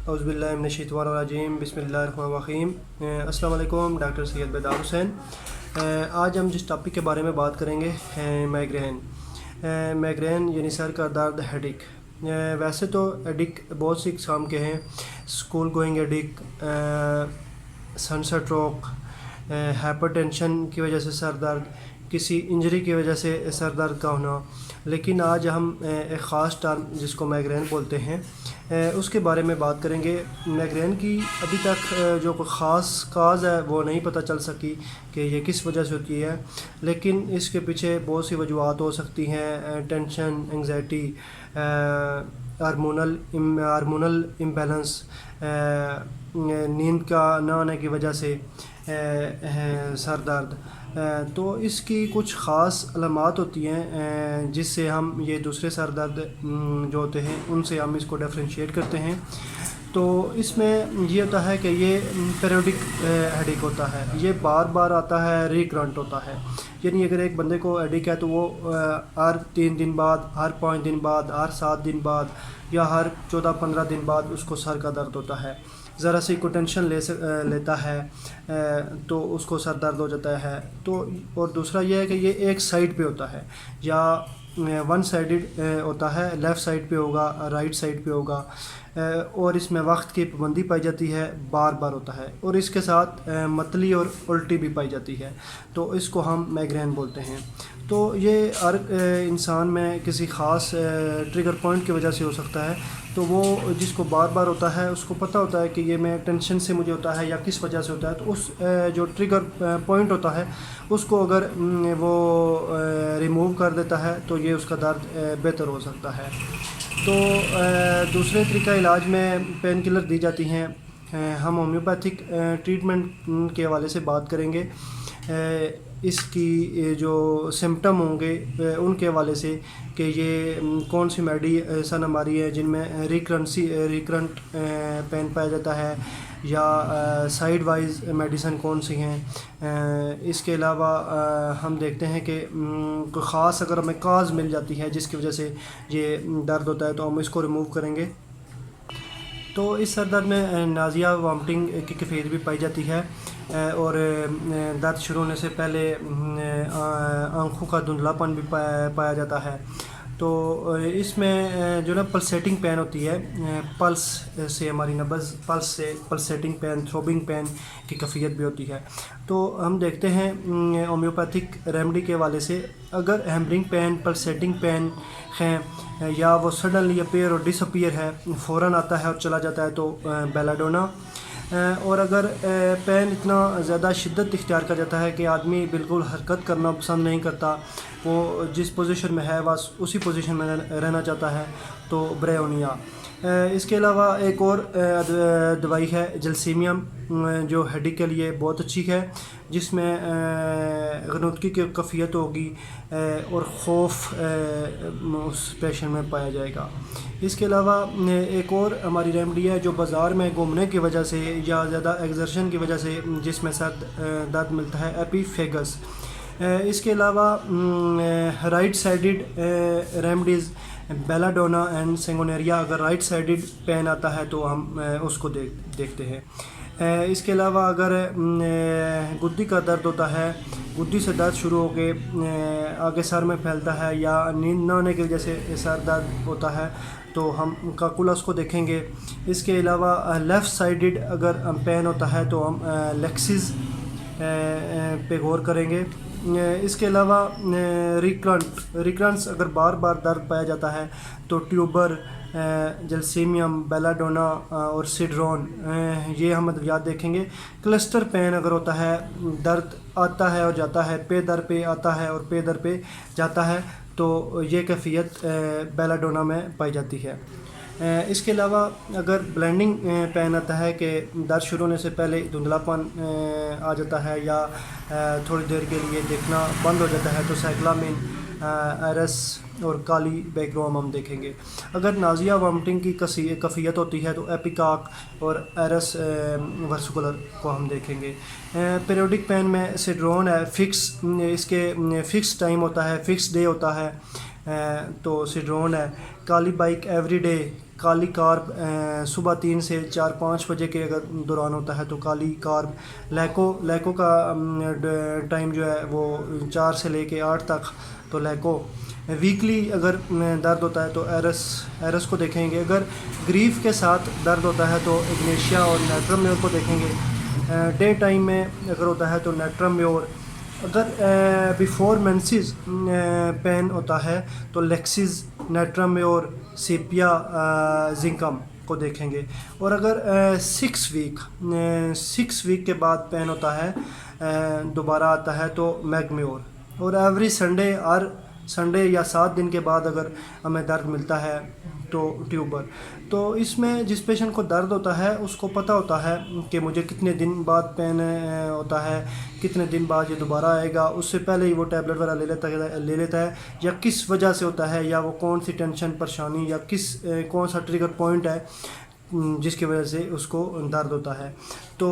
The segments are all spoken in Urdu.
اعوذ باللہ من الشیطان الرجیم بسم اللہ الرحمن الرحیم۔ السلام علیکم، ڈاکٹر سید بیدار حسین۔ آج ہم جس ٹاپک کے بارے میں بات کریں گے مائگرین یعنی سر کا درد، ہیڈیک۔ ویسے تو ہیڈیک بہت سی اقسام کے ہیں، اسکول گوئنگ ہیڈیک، سن سٹروک، ہائپر ٹینشن کی وجہ سے سر درد، کسی انجری کی وجہ سے سر درد کا ہونا۔ لیکن آج ہم ایک خاص ٹرم جس کو مائگرین بولتے ہیں اس کے بارے میں بات کریں گے۔ مائگرین کی ابھی تک جو کوئی خاص کاز ہے وہ نہیں پتہ چل سکی کہ یہ کس وجہ سے ہوتی ہے، لیکن اس کے پیچھے بہت سی وجوہات ہو سکتی ہیں۔ ٹینشن، انگزائٹی، ہارمونل امبیلنس، نیند کا نہ آنے کی وجہ سے سر درد۔ تو اس کی کچھ خاص علامات ہوتی ہیں جس سے ہم یہ دوسرے سر درد جو ہوتے ہیں ان سے ہم اس کو ڈیفرینشیٹ کرتے ہیں۔ تو اس میں یہ ہوتا ہے کہ یہ پیریوڈک ہیڈیک ہوتا ہے، یہ بار بار آتا ہے، ریکرنٹ ہوتا ہے۔ یعنی اگر ایک بندے کو ہیڈیک ہے تو وہ ہر 3 دن بعد، ہر 5 دن بعد، ہر 7 دن بعد یا ہر 14-15 دن بعد اس کو سر کا درد ہوتا ہے۔ ذرا سی کوئی ٹینشن لیتا ہے تو اس کو سر درد ہو جاتا ہے۔ تو اور دوسرا یہ ہے کہ یہ ایک سائڈ پہ ہوتا ہے، یا ون سائیڈڈ ہوتا ہے، لیفٹ سائڈ پہ ہوگا، رائٹ سائڈ پہ ہوگا، اور اس میں وقت کی پابندی پائی جاتی ہے، بار بار ہوتا ہے، اور اس کے ساتھ متلی اور الٹی بھی پائی جاتی ہے۔ تو اس کو ہم مائگرین بولتے ہیں۔ تو یہ ہر انسان میں کسی خاص ٹریگر پوائنٹ کی وجہ سے ہو سکتا ہے۔ تو وہ جس کو بار بار ہوتا ہے اس کو پتہ ہوتا ہے کہ یہ میں ٹینشن سے مجھے ہوتا ہے یا کس وجہ سے ہوتا ہے، تو اس جو ٹریگر پوائنٹ ہوتا ہے اس کو اگر وہ ریموو کر دیتا ہے تو یہ اس کا درد بہتر ہو سکتا ہے۔ تو دوسرے طریقہ علاج میں پین کلر دی جاتی ہیں۔ ہم ہومیوپیتھک ٹریٹمنٹ کے حوالے سے بات کریں گے، اس کی جو سمٹم ہوں گے ان کے حوالے سے کہ یہ کون سی میڈیسن ہماری ہے جن میں ریکرنٹ پین پایا جاتا ہے، یا سائیڈ وائز میڈیسن کون سی ہیں۔ اس کے علاوہ ہم دیکھتے ہیں کہ کوئی خاص اگر ہمیں کاز مل جاتی ہے جس کی وجہ سے یہ درد ہوتا ہے تو ہم اس کو ریموو کریں گے۔ تو اس سر درد میں نازیہ، وامٹنگ کی کیفیت بھی پائی جاتی ہے، اور درد شروع ہونے سے پہلے آنکھوں کا دھندلا پن بھی پایا جاتا ہے۔ تو اس میں جو نا پلسیٹنگ پین ہوتی ہے، پلس سے ہماری نبض، پلس سے پلسیٹنگ پین، تھروبنگ پین کی کیفیت بھی ہوتی ہے۔ تو ہم دیکھتے ہیں ہومیوپیتھک ریمیڈی کے حوالے سے، اگر ہیمرنگ پین، پلسیٹنگ پین ہیں یا وہ سڈنلی اپیئر اور ڈس اپیئر ہے، فوراً آتا ہے اور چلا جاتا ہے، تو بیلاڈونا۔ اور اگر پین اتنا زیادہ شدت اختیار کر جاتا ہے کہ آدمی بالکل حرکت کرنا پسند نہیں کرتا، وہ جس پوزیشن میں ہے بس اسی پوزیشن میں رہنا چاہتا ہے، تو بریونیا۔ اس کے علاوہ ایک اور دوائی ہے جلسیمیم، جو ہیڈیک کے لیے بہت اچھی ہے، جس میں غنودگی کی کیفیت ہوگی اور خوف اس پیشنٹ میں پایا جائے گا۔ اس کے علاوہ ایک اور ہماری ریمیڈی ہے جو بازار میں گھومنے کی وجہ سے یا زیادہ ایگزرشن کی وجہ سے جس میں سر درد ملتا ہے، ایپی فیگس۔ اس کے علاوہ رائٹ سائیڈڈ ریمیڈیز، بیلاڈونا اینڈ سینگونیریا۔ اگر رائٹ سائیڈڈ پین آتا ہے تو ہم اس کو دیکھتے ہیں۔ اس کے علاوہ اگر گدی کا درد ہوتا ہے، گدی سے درد شروع ہو کے آگے سر میں پھیلتا ہے، یا نیند نہ آنے کی وجہ سے سر درد ہوتا ہے، تو ہم کاکولس کو دیکھیں گے۔ اس کے علاوہ لیفٹ سائیڈڈ اگر پین ہوتا ہے تو ہم لیکسز پہ غور کریں گے۔ اس کے علاوہ ریکرنٹس اگر بار بار درد پایا جاتا ہے تو ٹیوبر، جلسیمیم، بیلاڈونا اور سیڈرون، یہ ہم ادویات دیکھیں گے۔ کلسٹر پین اگر ہوتا ہے، درد آتا ہے اور جاتا ہے، پے در پہ آتا ہے اور پے در پہ جاتا ہے، تو یہ کیفیت بیلاڈونا میں پائی جاتی ہے۔ اس کے علاوہ اگر بلینڈنگ پین آتا ہے کہ درد شروع ہونے سے پہلے دھندلا پن آ جاتا ہے یا تھوڑی دیر کے لیے دیکھنا بند ہو جاتا ہے، تو سائیکلامین، ایرس اور کالی بیکروم ہم دیکھیں گے۔ اگر نازیہ وامٹنگ کی کیفیت ہوتی ہے تو ایپیکاک اور ایرس ورسکولر کو ہم دیکھیں گے۔ پیریوڈک پین میں سیڈرون ہے، فکس، اس کے فکس ٹائم ہوتا ہے، فکس ڈے ہوتا ہے، تو سڈرون ہے. کالی بائک ایوری ڈے، کالی کارب صبح 3 سے 4-5 بجے کے اگر دوران ہوتا ہے تو کالی کارب. لیکو کا ٹائم جو ہے وہ 4 سے لے کے 8 تک تو لیکو. ویکلی اگر درد ہوتا ہے تو ایرس کو دیکھیں گے. اگر گریف کے ساتھ درد ہوتا ہے تو اگنیشیا اور نیٹرم میور کو دیکھیں گے. ڈے ٹائم میں اگر ہوتا ہے تو نیٹرم میور. اگر بیفور مینسز پین ہوتا ہے تو لیکسز، نیٹرم میور، سیپیا، زنکم کو دیکھیں گے. اور اگر 6 ویک کے بعد پین ہوتا ہے دوبارہ آتا ہے تو میگ میور. اور ایوری ہر سنڈے یا 7 دن کے بعد اگر ہمیں درد ملتا ہے تو ٹیوبر. تو اس میں جس پیشنٹ کو درد ہوتا ہے اس کو پتہ ہوتا ہے کہ مجھے کتنے دن بعد پین ہوتا ہے، کتنے دن بعد یہ دوبارہ آئے گا. اس سے پہلے ہی وہ ٹیبلٹ وغیرہ لے لیتا ہے، یا کس وجہ سے ہوتا ہے، یا وہ کون سی ٹینشن پریشانی یا کون سا ٹریگر پوائنٹ ہے جس کی وجہ سے اس کو درد ہوتا ہے. تو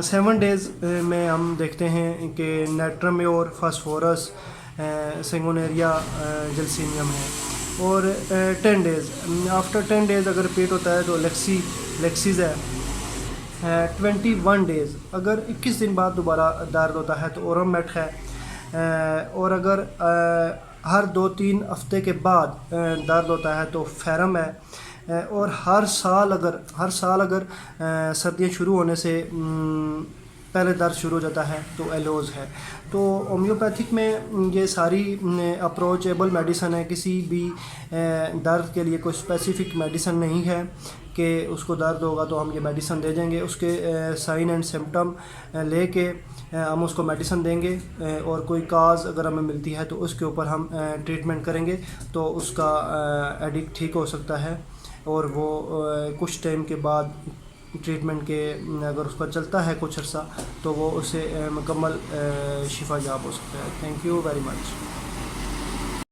7 ڈیز میں ہم دیکھتے ہیں کہ نیٹرم میور، فاسفورس، سنگونیریا، جلسینیم ہے. اور 10 ڈیز آفٹر 10 ڈیز اگر ریپیٹ ہوتا ہے تو لیکسیز ہے. 21 ڈیز اگر 21 دن بعد دوبارہ درد ہوتا ہے تو اورم میٹ ہے. اور اگر ہر 2-3 ہفتے کے بعد درد ہوتا ہے تو فیرم ہے. اور ہر سال اگر سردیاں شروع ہونے سے پہلے درد شروع ہو جاتا ہے تو ایلوز ہے. تو ہومیوپیتھک میں یہ ساری اپروچیبل میڈیسن ہے. کسی بھی درد کے لیے کوئی اسپیسیفک میڈیسن نہیں ہے کہ اس کو درد ہوگا تو ہم یہ میڈیسن دے دیں گے. اس کے سائن اینڈ سمٹم لے کے ہم اس کو میڈیسن دیں گے، اور کوئی کاز اگر ہمیں ملتی ہے تو اس کے اوپر ہم ٹریٹمنٹ کریں گے تو اس کا ایڈکٹ ٹھیک ہو سکتا ہے. اور وہ کچھ ٹائم کے بعد ٹریٹمنٹ کے اگر اس کا چلتا ہے کچھ عرصہ تو وہ اسے مکمل شفا یاب ہو سکتا ہے. Thank you very much.